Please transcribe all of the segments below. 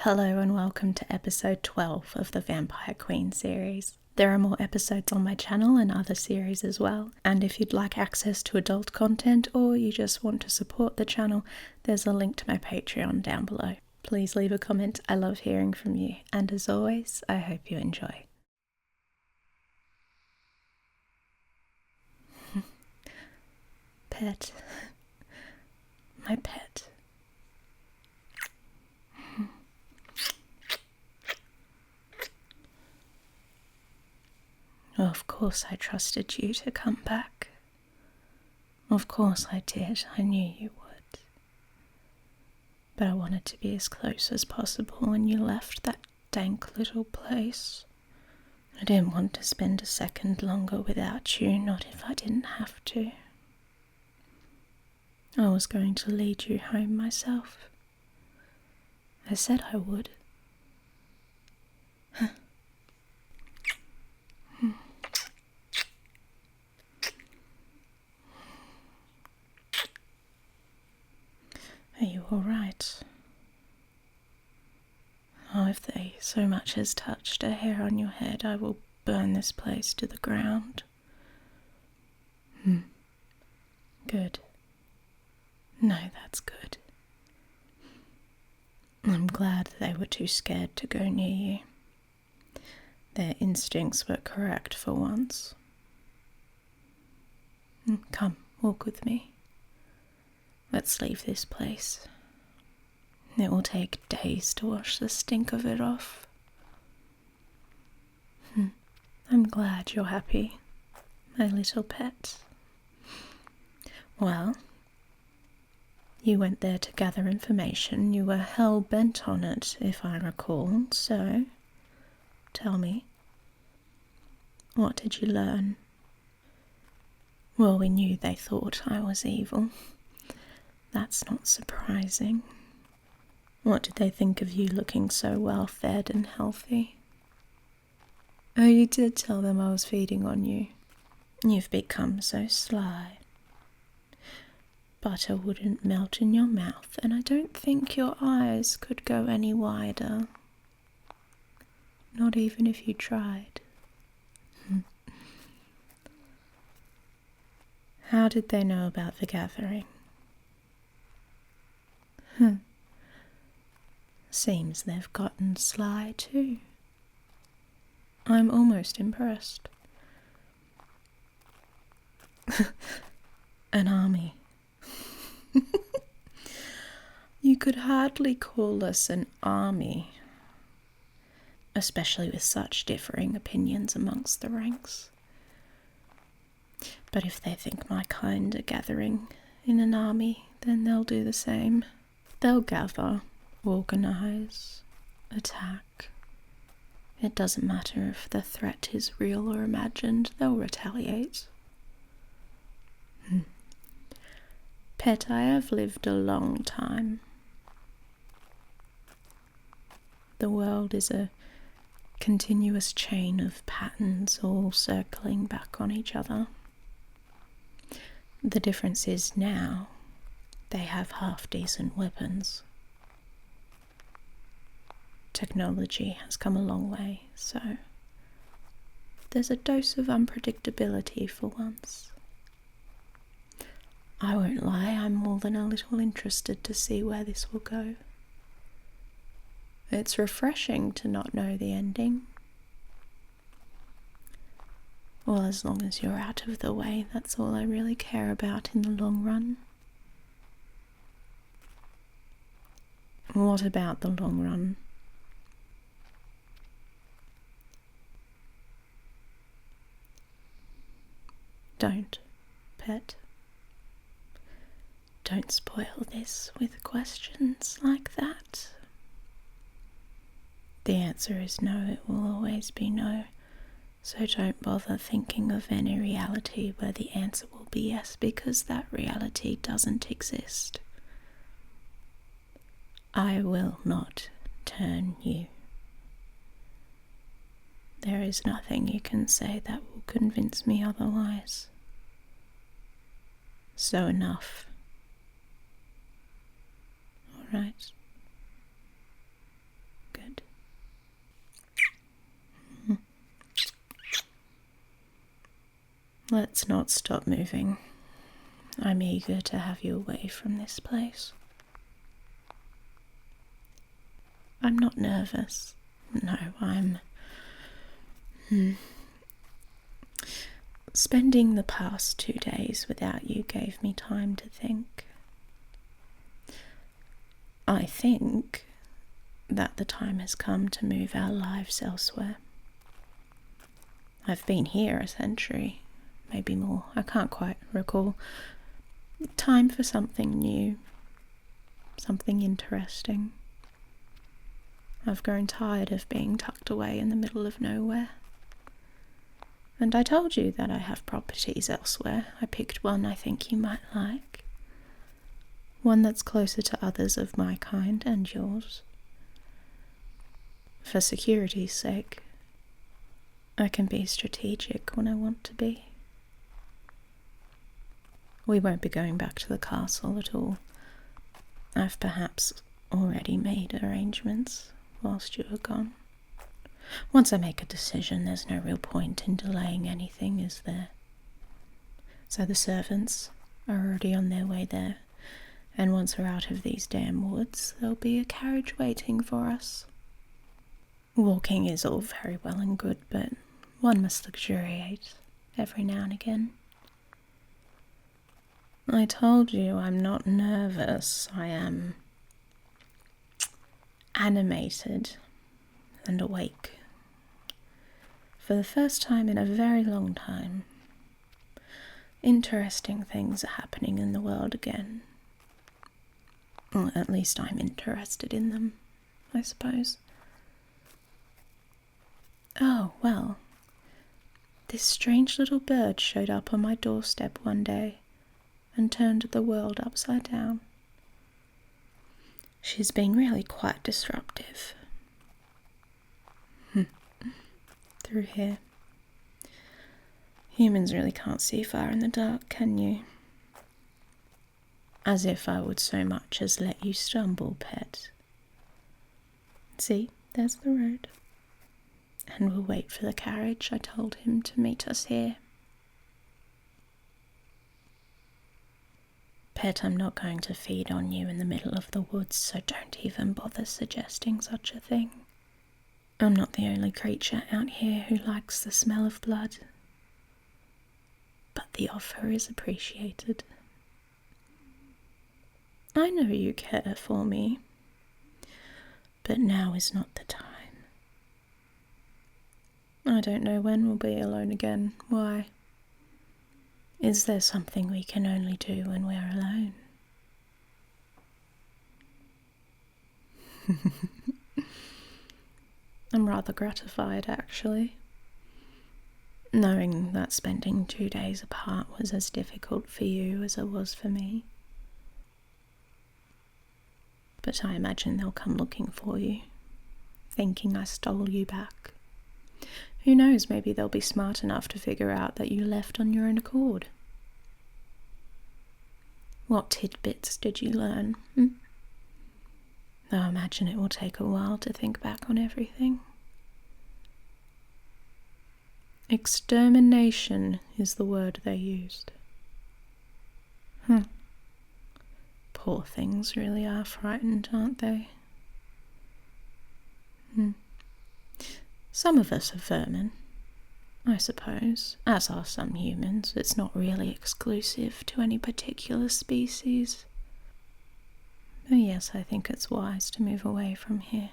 Hello and welcome to episode 12 of the Vampire Queen series. There are more episodes on my channel and other series as well, and if you'd like access to adult content or you just want to support the channel, there's a link to my Patreon down below. Please leave a comment, I love hearing from you, and as always, I hope you enjoy. Pet. My pet. Of course I trusted you to come back. Of course I did, I knew you would. But I wanted to be as close as possible when you left that dank little place. I didn't want to spend a second longer without you, not if I didn't have to. I was going to lead you home myself. I said I would. Are you all right? Oh, if they so much as touched a hair on your head, I will burn this place to the ground. Good. No, that's good. I'm glad they were too scared to go near you. Their instincts were correct for once. Come, walk with me. Let's leave this place. It will take days to wash the stink of it off. I'm glad you're happy, my little pet. Well, you went there to gather information. You were hell-bent on it, if I recall, so tell me, what did you learn? Well, we knew they thought I was evil. That's not surprising. What did they think of you looking so well-fed and healthy? Oh, you did tell them I was feeding on you. You've become so sly. Butter wouldn't melt in your mouth, and I don't think your eyes could go any wider. Not even if you tried. How did they know about the gathering? Seems they've gotten sly too. I'm almost impressed. An army. You could hardly call us an army, especially with such differing opinions amongst the ranks. But if they think my kind are gathering in an army, then they'll do the same. They'll gather, organize, attack. It doesn't matter if the threat is real or imagined, they'll retaliate. Pet, I have lived a long time. The world is a continuous chain of patterns all circling back on each other. The difference is now they have half-decent weapons. Technology has come a long way, so there's a dose of unpredictability for once. I won't lie, I'm more than a little interested to see where this will go. It's refreshing to not know the ending. Well, as long as you're out of the way, that's all I really care about in the long run. What about the long run? Don't, pet. Don't spoil this with questions like that. The answer is no, it will always be no. So don't bother thinking of any reality where the answer will be yes, because that reality doesn't exist. I will not turn you. There is nothing you can say that will convince me otherwise. So enough. All right. Let's not stop moving. I'm eager to have you away from this place. I'm not nervous. No, I'm... Spending the past 2 days without you gave me time to think. I think that the time has come to move our lives elsewhere. I've been here a century, maybe more, I can't quite recall. Time for something new, something interesting. I've grown tired of being tucked away in the middle of nowhere. And I told you that I have properties elsewhere. I picked one I think you might like. One that's closer to others of my kind and yours. For security's sake, I can be strategic when I want to be. We won't be going back to the castle at all. I've perhaps already made arrangements whilst you are gone. Once I make a decision, there's no real point in delaying anything, is there? So the servants are already on their way there, and once we're out of these damn woods, there'll be a carriage waiting for us. Walking is all very well and good, but one must luxuriate every now and again. I told you I'm not nervous. I am animated and awake. For the first time in a very long time, interesting things are happening in the world again. Well, at least I'm interested in them, I suppose. Oh, well, this strange little bird showed up on my doorstep one day and turned the world upside down. She's been really quite disruptive. Through here. Humans really can't see far in the dark, can you? As if I would so much as let you stumble, pet. See, there's the road. And we'll wait for the carriage. I told him to meet us here. Pet, I'm not going to feed on you in the middle of the woods, so don't even bother suggesting such a thing. I'm not the only creature out here who likes the smell of blood. But the offer is appreciated. I know you care for me, but now is not the time. I don't know when we'll be alone again. Why? Is there something we can only do when we're alone? I'm rather gratified, actually, knowing that spending 2 days apart was as difficult for you as it was for me. But I imagine they'll come looking for you, thinking I stole you back. Who knows, maybe they'll be smart enough to figure out that you left on your own accord. What tidbits did you learn? I imagine it will take a while to think back on everything. Extermination is the word they used. Poor things really are frightened, aren't they? Some of us are vermin, I suppose, as are some humans. It's not really exclusive to any particular species. Oh yes, I think it's wise to move away from here.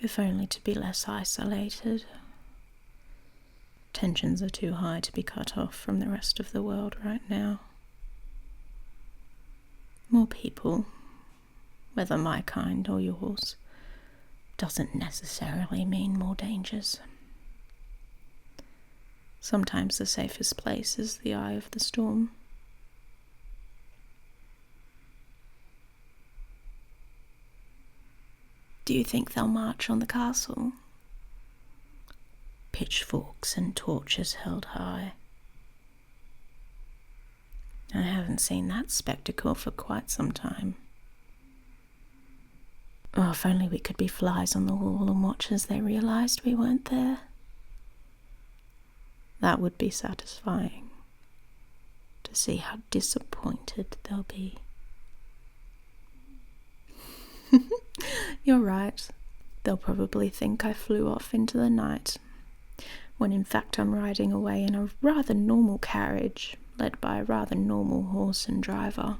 If only to be less isolated. Tensions are too high to be cut off from the rest of the world right now. More people, whether my kind or yours, doesn't necessarily mean more dangers. Sometimes the safest place is the eye of the storm. Do you think they'll march on the castle? Pitchforks and torches held high. I haven't seen that spectacle for quite some time. Oh, if only we could be flies on the wall and watch as they realised we weren't there. That would be satisfying, to see how disappointed they'll be. You're right. They'll probably think I flew off into the night, when in fact I'm riding away in a rather normal carriage, led by a rather normal horse and driver.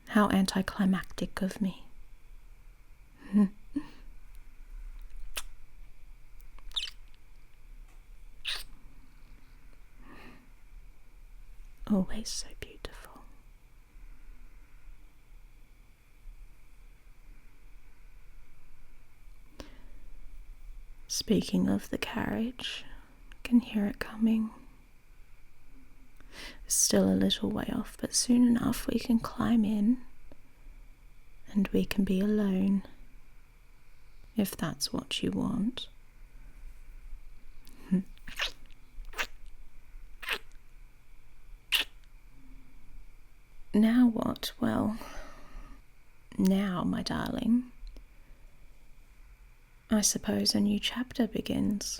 How anticlimactic of me. Always so beautiful. Speaking of the carriage, I can hear it coming. It's still a little way off, but soon enough we can climb in and we can be alone, if that's what you want. Now what? Well, now, my darling, I suppose a new chapter begins.